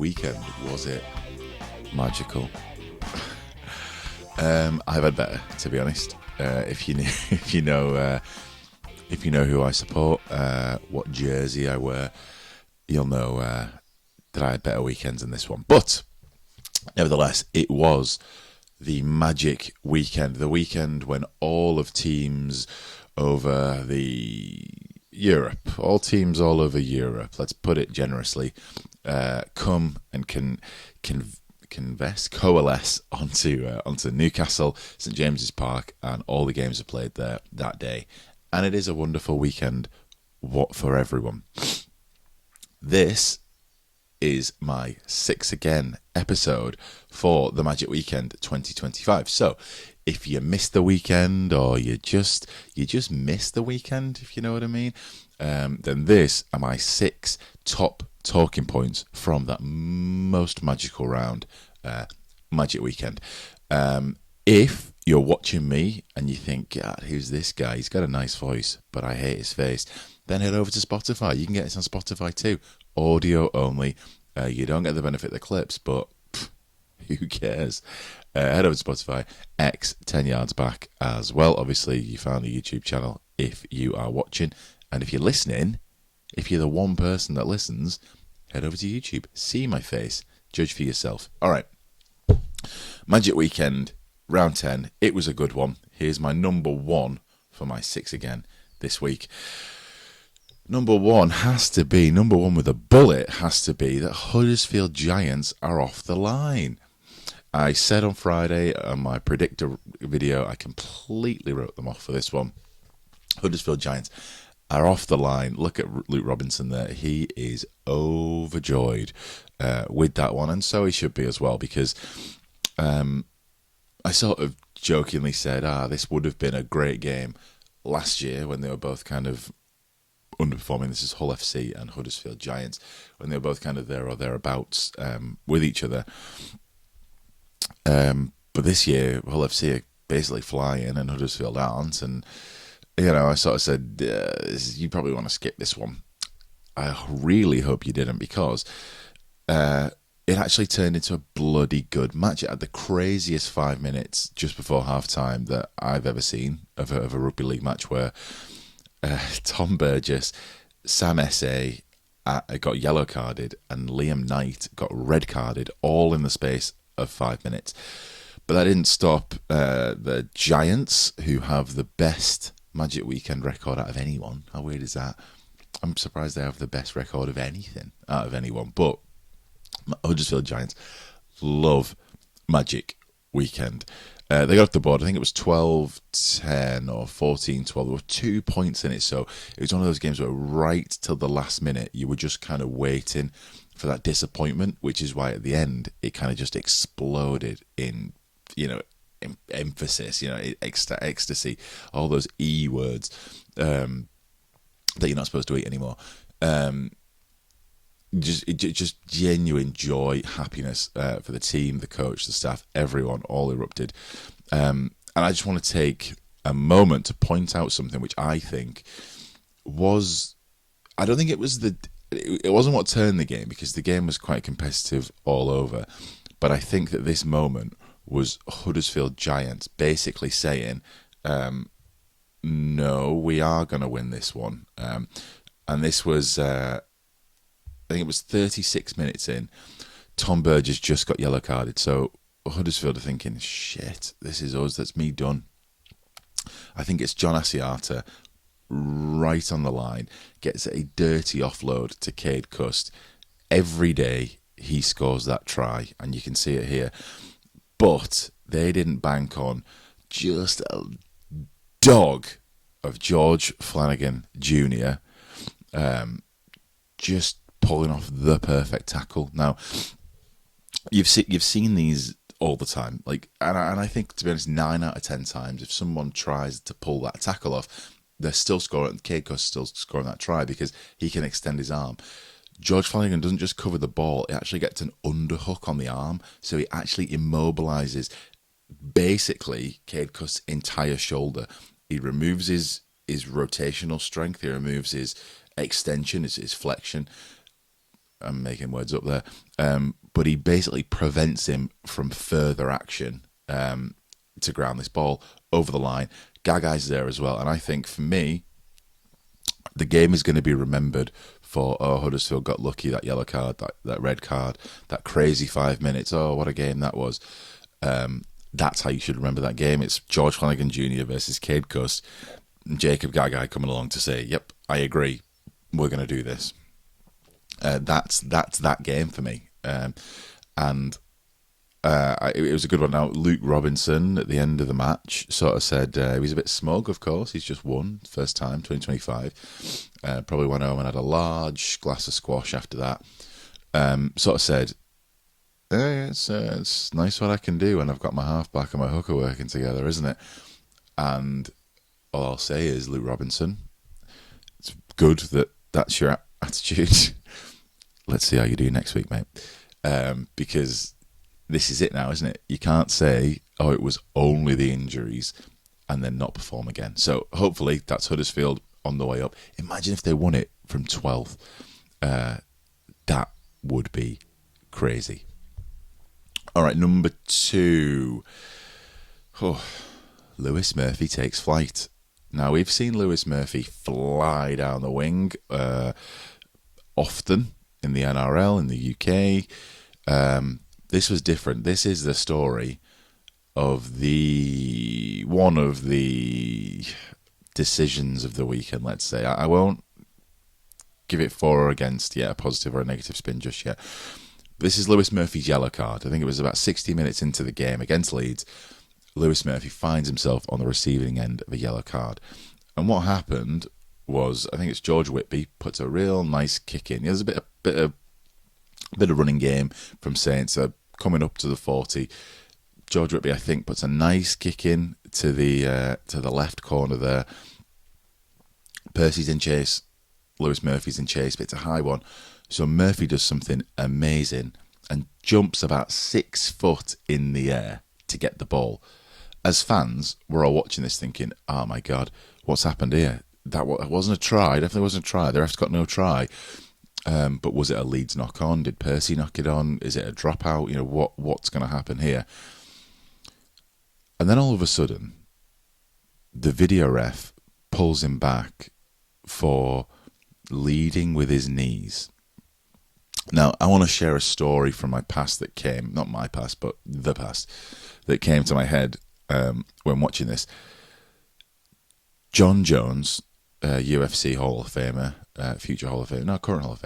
weekend, was it magical? I've had better, to be honest. If you know who I support, what jersey I wear, you'll know that I had better weekends than this one. But nevertheless, it was the magic weekend, the weekend when all of teams over the Europe, all teams all over Europe, let's put it generously, come and coalesce onto Newcastle, St James's Park, and all the games are played there that day. And it is a wonderful weekend for everyone. This is my 6 Again episode for the Magic Weekend 2025. So if you missed the weekend, or you just missed the weekend, if you know what I mean, then this are my 6 top talking points from that most magical round, Magic Weekend. If you're watching me and you think, God, who's this guy? He's got a nice voice, but I hate his face. Then head over to Spotify. You can get it on Spotify too. Audio only. You don't get the benefit of the clips, but who cares? Head over to Spotify. 10 yards back as well. Obviously, you found the YouTube channel if you are watching. And if you're listening, if you're the one person that listens, head over to YouTube. See my face. Judge for yourself. All right. Magic Weekend, round 10. It was a good one. Here's my number 1 for my 6 again this week. Number one with a bullet has to be that Huddersfield Giants are off the line. I said on Friday on my predictor video, I completely wrote them off for this one. Huddersfield Giants are off the line. Look at Luke Robinson there. He is overjoyed with that one, and so he should be as well, because I sort of jokingly said, this would have been a great game last year when they were both kind of underperforming. This is Hull FC and Huddersfield Giants, when they were both kind of there or thereabouts with each other. But this year, Hull FC are basically flying and Huddersfield aren't. And, I sort of said, you probably want to skip this one. I really hope you didn't, because it actually turned into a bloody good match. It had the craziest 5 minutes just before half-time that I've ever seen of a rugby league match, where Tom Burgess, Sam Esse got yellow carded, and Liam Knight got red carded, all in the space of 5 minutes. But that didn't stop the Giants, who have the best Magic Weekend record out of anyone. How weird is that? I'm surprised they have the best record of anything out of anyone. But Huddersfield Giants love Magic Weekend. They got off the board, I think it was 12-10 or 14-12. There were 2 points in it, so it was one of those games where right till the last minute you were just kind of waiting for that disappointment, which is why at the end it kind of just exploded in emphasis, ecstasy, all those E words that you're not supposed to eat anymore. Just genuine joy, happiness for the team, the coach, the staff, everyone, all erupted. And I just want to take a moment to point out something which I think was, I don't think it wasn't what turned the game, because the game was quite competitive all over. But I think that this moment was Huddersfield Giants basically saying, no, we are going to win this one. And this was, I think it was 36 minutes in. Tom Burgess just got yellow carded. So Huddersfield are thinking, shit, this is us. That's me done. I think it's John Asiata right on the line, gets a dirty offload to Cade Cust. Every day he scores that try, and you can see it here. But they didn't bank on just a dog of George Flanagan Jr. Just pulling off the perfect tackle. Now, you've seen these all the time, and I think, to be honest, 9 out of 10 times, if someone tries to pull that tackle off, they're still scoring. Cade Cust still scoring that try because he can extend his arm. George Flanagan doesn't just cover the ball; he actually gets an underhook on the arm, so he actually immobilizes basically Cade Cust's entire shoulder. He removes his rotational strength. He removes his extension, his flexion. I'm making words up there. But he basically prevents him from further action to ground this ball over the line. Gagai's there as well. And I think for me, the game is going to be remembered for, Huddersfield got lucky, that yellow card, that red card, that crazy 5 minutes. Oh, what a game that was. That's how you should remember that game. It's George Flanagan Jr. versus Cade Cust. And Jacob Gagai coming along to say, yep, I agree. We're going to do this. That's that game for me. It was a good one. Now, Luke Robinson at the end of the match sort of said he was a bit smug, of course. He's just won, first time, 2025. Probably went home and had a large glass of squash after that. Sort of said, it's nice what I can do when I've got my halfback and my hooker working together, isn't it? And all I'll say is, Luke Robinson, it's good that that's your attitude. Let's see how you do next week, mate. Because this is it now, isn't it? You can't say, oh, it was only the injuries and then not perform again. So hopefully that's Huddersfield on the way up. Imagine if they won it from 12th. That would be crazy. All right, number 2. Lewis Murphy takes flight. Now, we've seen Lewis Murphy fly down the wing often in the NRL, in the UK. This was different. This is the story of one of the decisions of the weekend, let's say. I won't give it for or against yet, a positive or a negative spin just yet. This is Lewis Murphy's yellow card. I think it was about 60 minutes into the game against Leeds. Lewis Murphy finds himself on the receiving end of a yellow card. And what happened was, I think it's George Whitby puts a real nice kick in. There's a bit of running game from Saints coming up to the 40. George Whitby, I think, puts a nice kick in to the left corner there. Percy's in chase. Lewis Murphy's in chase, but it's a high one. So Murphy does something amazing and jumps about 6 foot in the air to get the ball. As fans, we're all watching this thinking, oh my God, what's happened here? That wasn't a try. Definitely wasn't a try. The ref's got no try. But was it a Leeds knock on? Did Percy knock it on? Is it a dropout? You know, what's going to happen here? And then all of a sudden, the video ref pulls him back for leading with his knees. Now, I want to share a story from my past that came, not my past, but the past, that came to my head when watching this. John Jones, UFC Hall of Famer, future Hall of Famer, no, current Hall of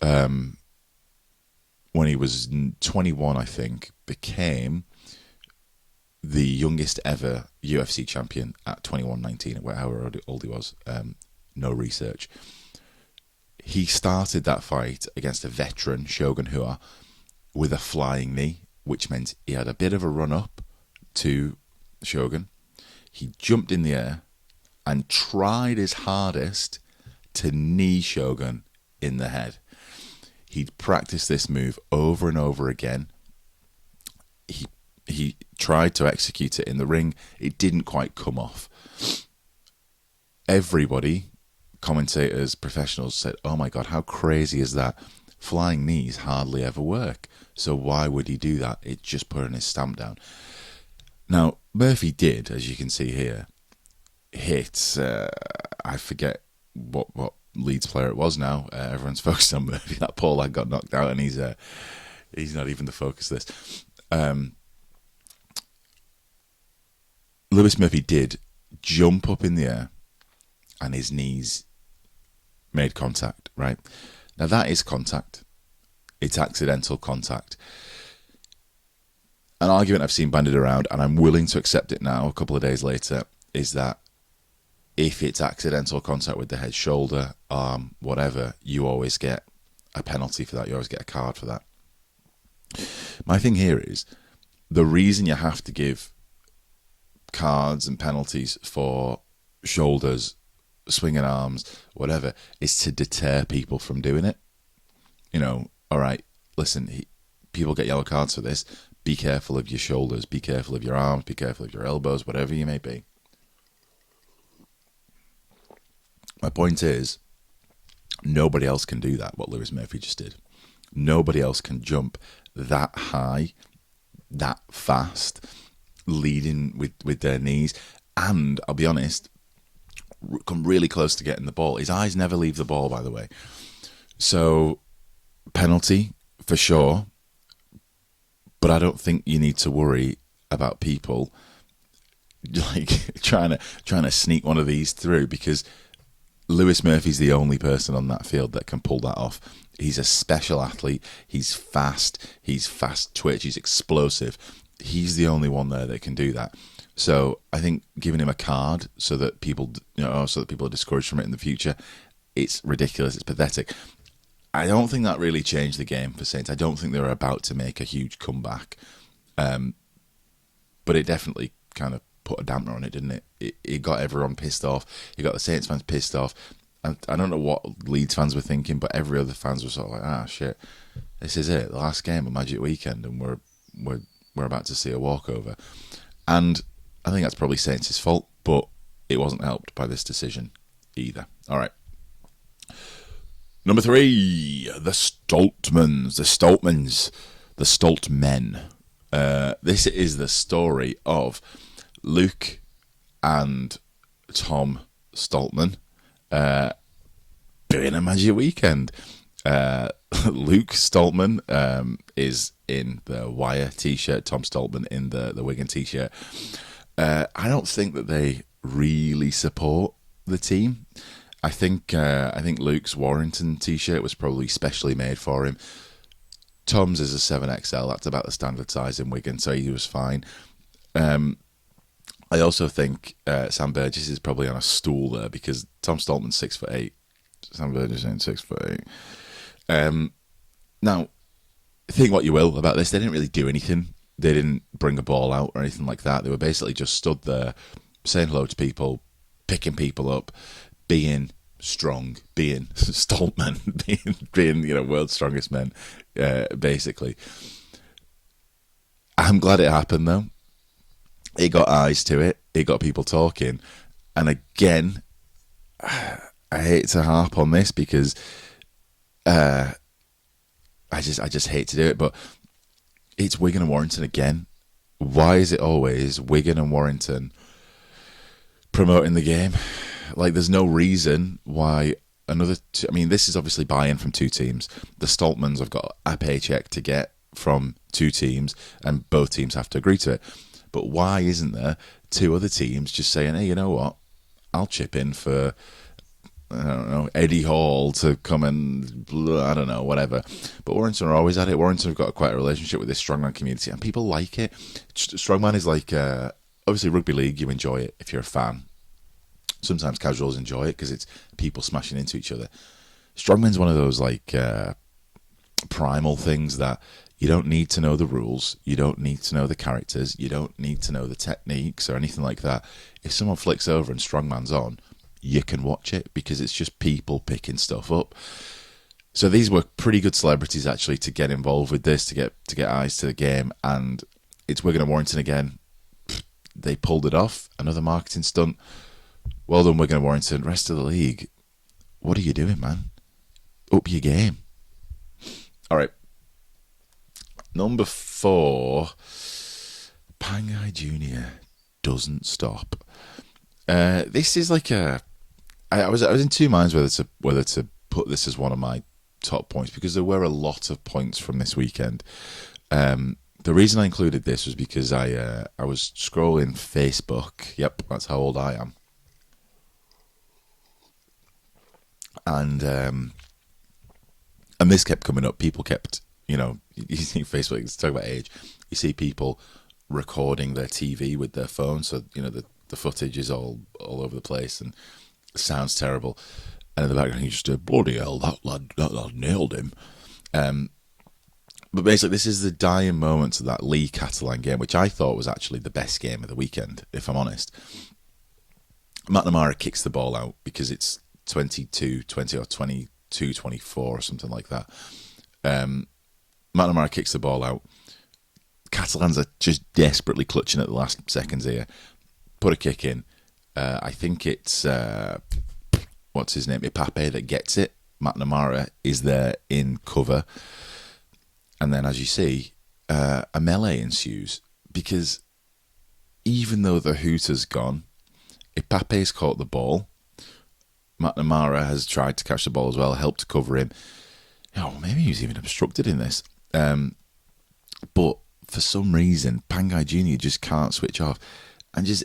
Famer, when he was 21, I think, became the youngest ever UFC champion at 21-19, however old he was. No research. He started that fight against a veteran, Shogun Hua, with a flying knee, which meant he had a bit of a run-up to Shogun. He jumped in the air and tried his hardest to knee Shogun in the head. He'd practiced this move over and over again. He tried to execute it in the ring. It didn't quite come off. Everybody, commentators, professionals, said, oh my God, how crazy is that? Flying knees hardly ever work. So why would he do that? It's just putting his stamp down. Now, Murphy did, as you can see here, hit, I forget what Leeds player it was now. Everyone's focused on Murphy. That poor lad got knocked out and he's not even the focus of this. Lewis Murphy did jump up in the air and his knees made contact, right? Now that is contact. It's accidental contact. An argument I've seen bandied around, and I'm willing to accept it now, a couple of days later, is that if it's accidental contact with the head, shoulder, arm, whatever, you always get a penalty for that. You always get a card for that. My thing here is, the reason you have to give cards and penalties for shoulders, swinging arms, whatever, is to deter people from doing it. You know, all right, listen, people get yellow cards for this. Be careful of your shoulders, be careful of your arms, be careful of your elbows, whatever you may be. My point is, Nobody else can do that, what Lewis Murphy just did. Nobody else can jump that high, that fast, leading with their knees. And I'll be honest, come really close to getting the ball. His eyes never leave the ball, by the way. So, penalty for sure. But I don't think you need to worry about people like trying to sneak one of these through, because Lewis Murphy's the only person on that field that can pull that off. He's a special athlete. He's fast twitch. He's explosive. He's the only one there that can do that. So I think giving him a card so that people, so that people are discouraged from it in the future, it's ridiculous. It's pathetic. I don't think that really changed the game for Saints. I don't think they were about to make a huge comeback, but it definitely kind of put a dampener on it, didn't it? It got everyone pissed off. It got the Saints fans pissed off. And I don't know what Leeds fans were thinking, but every other fans were sort of like, shit, this is it, the last game of Magic Weekend, and we're about to see a walkover. And I think that's probably Saints' fault, but it wasn't helped by this decision either. All right. Number 3, the Stoltmans. The Stoltmen. This is the story of Luke and Tom Stoltman doing a Magic Weekend. Luke Stoltman is in the Wire t-shirt, Tom Stoltman in the Wigan t-shirt. I don't think that they really support the team. I think Luke's Warrington t-shirt was probably specially made for him. Tom's is a 7XL. That's about the standard size in Wigan, so he was fine. I also think Sam Burgess is probably on a stool there, because Tom Stoltman's 6'8". Sam Burgess ain't 6'8". Now, think what you will about this. They didn't really do anything. They didn't bring a ball out or anything like that. They were basically just stood there, saying hello to people, picking people up, being strong, being Stoltman, being world's strongest men, basically. I'm glad it happened though. It got eyes to it. It got people talking. And again, I hate to harp on this because I just hate to do it, but it's Wigan and Warrington again. Why is it always Wigan and Warrington promoting the game? Like, there's no reason why this is obviously buy-in from two teams. The Stoltmans have got a paycheck to get from two teams, and both teams have to agree to it. But why isn't there two other teams just saying, hey, you know what? I'll chip in for, I don't know, Eddie Hall to come and, I don't know, whatever. But Warrington are always at it. Warrington have got quite a relationship with this strongman community, and people like it. Strongman is like, obviously rugby league, you enjoy it if you're a fan. Sometimes casuals enjoy it because it's people smashing into each other. Strongman's one of those like primal things that you don't need to know the rules, you don't need to know the characters, you don't need to know the techniques or anything like that. If someone flicks over and Strongman's on, you can watch it because it's just people picking stuff up. So these were pretty good celebrities actually to get involved with this, to get eyes to the game, and it's Wigan and Warrington again. They pulled it off. Another marketing stunt. Well done, Wigan and Warrington. Rest of the league, what are you doing, man? Up your game. All right. Number 4, Pangai Jr. doesn't stop. This is like I was in two minds whether to put this as one of my top points, because there were a lot of points from this weekend. The reason I included this was because I was scrolling Facebook. Yep, that's how old I am. And this kept coming up. People kept, you see Facebook, let's talk about age. You see people recording their TV with their phone, so the footage is all over the place and it sounds terrible. And in the background, you just do, bloody hell, that lad nailed him. But basically, this is the dying moments of that Lee Catalan game, which I thought was actually the best game of the weekend, if I'm honest. McNamara kicks the ball out because it's 22-20 or 22-24 or something like that. McNamara kicks the ball out. Catalans are just desperately clutching at the last seconds here. Put a kick in. I think it's, what's his name? Ipape that gets it. McNamara is there in cover. And then, as you see, a melee ensues. Because even though the hooter's gone, Ipape's caught the ball. McNamara has tried to catch the ball as well, helped to cover him. Oh, maybe he was even obstructed in this. But for some reason, Pangai Jr. just can't switch off and just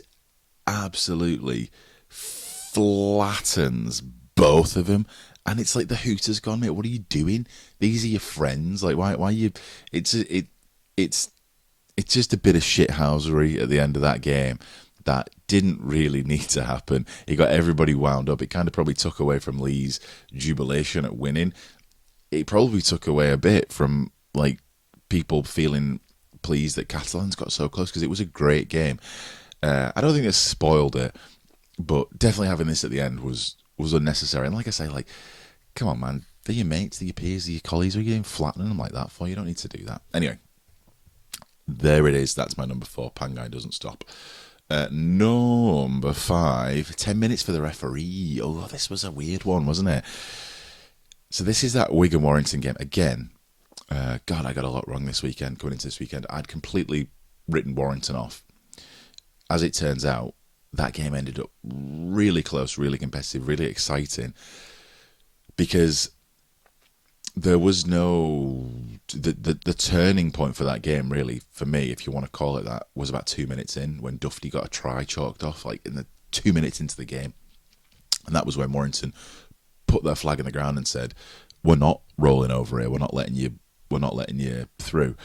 absolutely flattens both of them. And it's like the hooter's gone, mate. What are you doing? These are your friends. Like, why are you? It's just a bit of shithousery at the end of that game that didn't really need to happen. It got everybody wound up. It kind of probably took away from Lee's jubilation at winning. It probably took away a bit from like people feeling pleased that Catalans got so close, because it was a great game. I don't think it spoiled it, but definitely having this at the end was unnecessary. And like I say, like, come on, man, they're your mates, they're your peers, they're your colleagues. Are you getting flattening them like that for? You don't need to do that. Anyway, there it is. That's my number 4. Pangai doesn't stop. Number 5, 10 minutes for the referee. Oh, this was a weird one, wasn't it? So this is that Wigan-Warrington game. Again, God, I got a lot wrong this weekend. Going into this weekend, I'd completely written Warrington off. As it turns out, that game ended up really close, really competitive, really exciting, because there was no... The turning point for that game, really, for me, if you want to call it that, was about 2 minutes in, when Dufty got a try chalked off, like in the 2 minutes into the game. And that was when Warrington put their flag in the ground and said, "We're not rolling over here. We're not letting you through."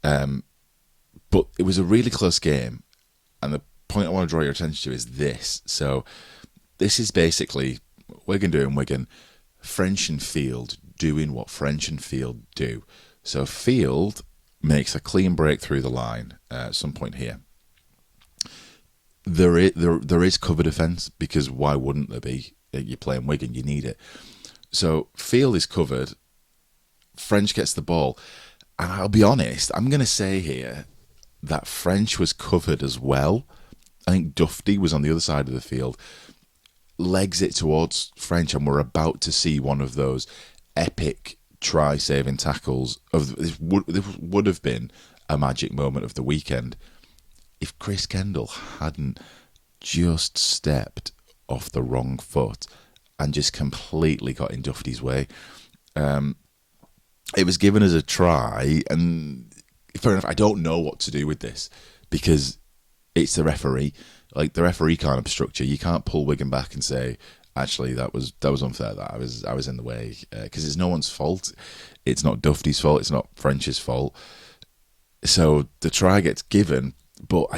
But it was a really close game, and the point I want to draw your attention to is this. So this is basically Wigan doing Wigan, French and Field doing what French and Field do. So Field makes a clean break through the line at some point here. There is cover defence, because why wouldn't there be? You're playing Wigan, you need it. So Field is covered, French gets the ball, and I'll be honest, I'm going to say here that French was covered as well. I think Dufty was on the other side of the field, legs it towards French, and we're about to see one of those epic try-saving tackles. This would have been a magic moment of the weekend if Chris Kendall hadn't just stepped off the wrong foot and just completely got in Dufty's way. It was given as a try, and fair enough, I don't know what to do with this, because it's the referee. Like, the referee can't obstruct you. You can't pull Wigan back and say, actually, that was unfair, that I was in the way, because it's no one's fault. It's not Dufty's fault, it's not French's fault. So the try gets given, but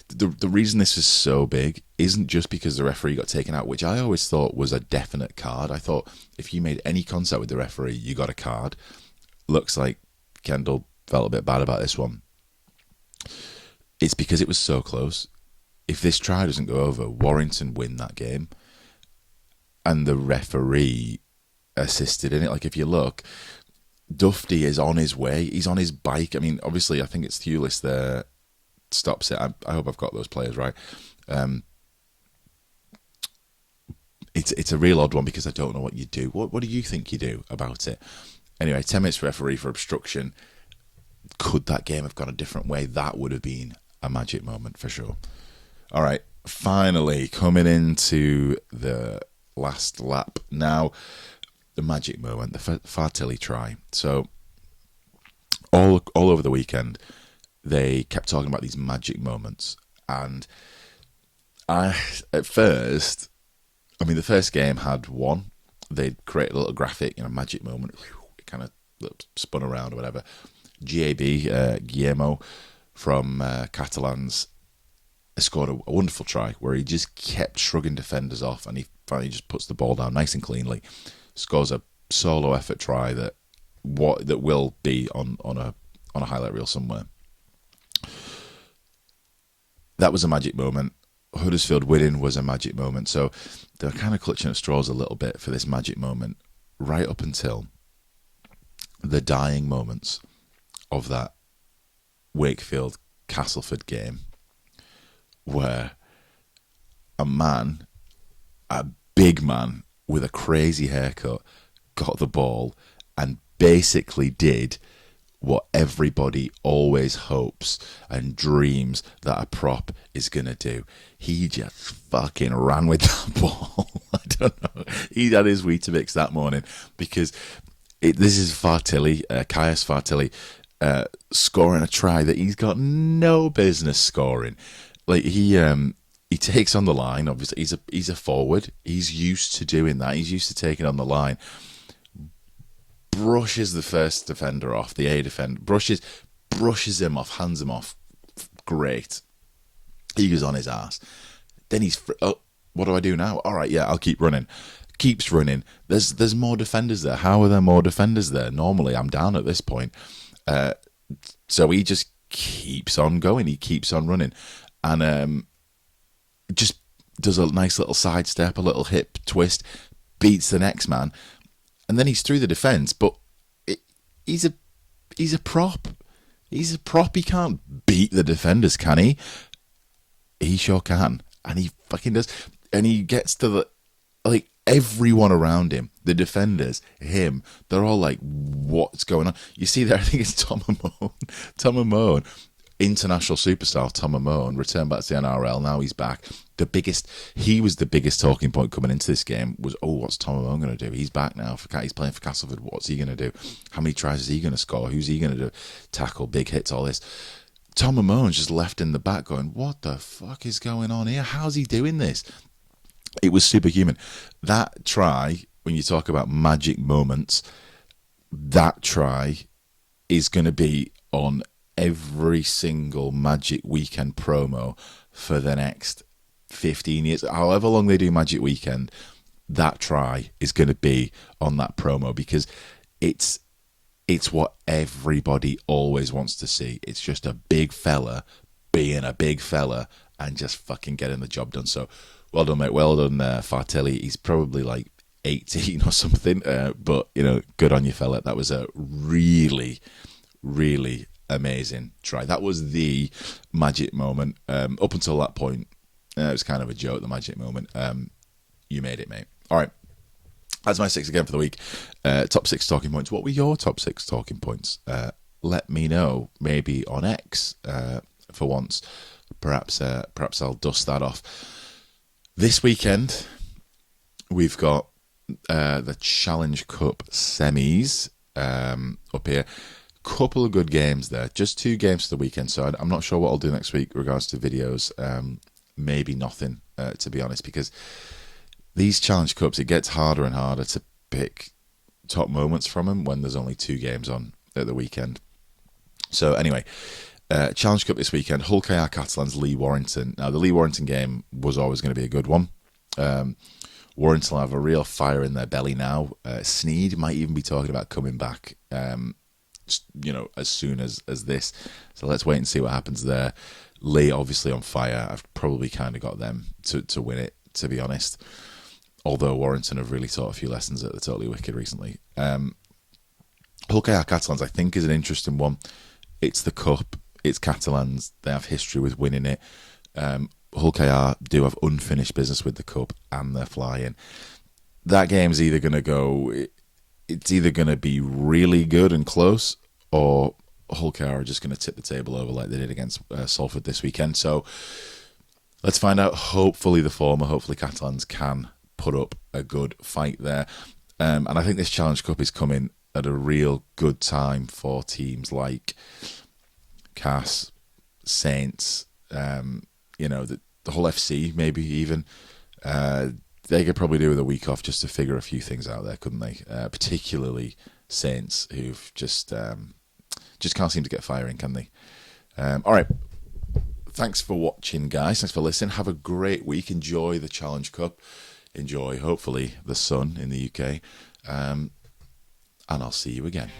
the reason this is so big isn't just because the referee got taken out, which I always thought was a definite card. I thought if you made any contact with the referee, you got a card. Looks like Kendall felt a bit bad about this one. It's because it was so close. If this try doesn't go over, Warrington win that game. And the referee assisted in it. Like, if you look, Dufty is on his way. He's on his bike. I mean, obviously, I think it's Thewlis there stops it. I hope I've got those players right. It's a real odd one, because I don't know what you do. What do you think you do about it? Anyway, 10 minutes for referee for obstruction. Could that game have gone a different way? That would have been a magic moment for sure. All right, finally coming into the last lap now, the magic moment, the Fartelli try. So all over the weekend, they kept talking about these magic moments, and the first game had one. They'd create a little graphic, magic moment. It kind of spun around or whatever. Guillermo from Catalans scored a wonderful try where he just kept shrugging defenders off, and he finally just puts the ball down nice and cleanly, scores a solo effort try that will be on a highlight reel somewhere. That was a magic moment. Huddersfield winning was a magic moment. So they were kind of clutching at straws a little bit for this magic moment, right up until the dying moments of that Wakefield Castleford game, where a big man with a crazy haircut, got the ball and basically did what everybody always hopes and dreams that a prop is going to do. He just fucking ran with that ball. I don't know. He had his Weetabix that morning because this is Fartilli, Caius Fartilli, scoring a try that he's got no business scoring. Like he takes on the line. Obviously, he's a forward. He's used to doing that. He's used to taking on the line. Brushes the first defender off, the A defender. Brushes him off, hands him off. Great. He goes on his ass. Then he's, what do I do now? All right, yeah, I'll keep running. Keeps running. There's more defenders there. How are there more defenders there? Normally, I'm down at this point. So he just keeps on going. He keeps on running. And just does a nice little sidestep, a little hip twist, beats the next man. And then he's through the defence, but he's a prop. He's a prop. He can't beat the defenders, can he? He sure can. And he fucking does. And he gets to everyone around him, the defenders, him, they're all like, what's going on? You see there, I think it's Tom Amone. Tom Amone, international superstar Tom Amone, returned back to the NRL. Now he's back. He was the biggest talking point coming into this game was, what's Tom Amone going to do? He's back now. He's playing for Castleford. What's he going to do? How many tries is he going to score? Who's he going to do? Tackle, big hits, all this. Tom Amone's just left in the back going, what the fuck is going on here? How's he doing this? It was superhuman. That try, when you talk about magic moments, that try is going to be on every single Magic Weekend promo for the next 15 years. However long they do Magic Weekend, that try is going to be on that promo because it's what everybody always wants to see. It's just a big fella being a big fella and just fucking getting the job done. So, well done, mate. Well done, Fartelli. He's probably like 18 or something, but, good on you, fella. That was a really, really amazing try. That was the magic moment. Up until that point, it was kind of a joke, the magic moment. You made it, mate. All right. That's my 6 again for the week. Top 6 talking points. What were your top 6 talking points? Let me know, maybe on X for once. Perhaps I'll dust that off. This weekend, we've got the Challenge Cup semis up here. Couple of good games there. Just 2 games for the weekend, so I'm not sure what I'll do next week in regards to videos. Maybe nothing, to be honest, because these Challenge Cups, it gets harder and harder to pick top moments from them when there's only 2 games on at the weekend. So anyway, Challenge Cup this weekend, Hull KR Catalans, Lee Warrington. Now, the Lee Warrington game was always going to be a good one. Warrington will have a real fire in their belly now. Sneed might even be talking about coming back, as soon as this. So let's wait and see what happens there. Lee, obviously on fire. I've probably kind of got them to win it, to be honest. Although Warrington have really taught a few lessons at the Totally Wicked recently. Hull KR Catalans, I think, is an interesting one. It's the Cup. It's Catalans. They have history with winning it. Hull KR do have unfinished business with the Cup, and they're flying. That game's either going to go... It's either going to be really good and close, or Hull KR are just going to tip the table over like they did against Salford this weekend. So let's find out. Hopefully the former. Hopefully Catalans can put up a good fight there. And I think this Challenge Cup is coming at a real good time for teams like Cass, Saints, the whole FC, maybe even. They could probably do with a week off just to figure a few things out there, couldn't they? Particularly Saints, who've just can't seem to get firing, can they? All right. Thanks for watching, guys. Thanks for listening. Have a great week. Enjoy the Challenge Cup. Enjoy, hopefully, the sun in the UK. And I'll see you again.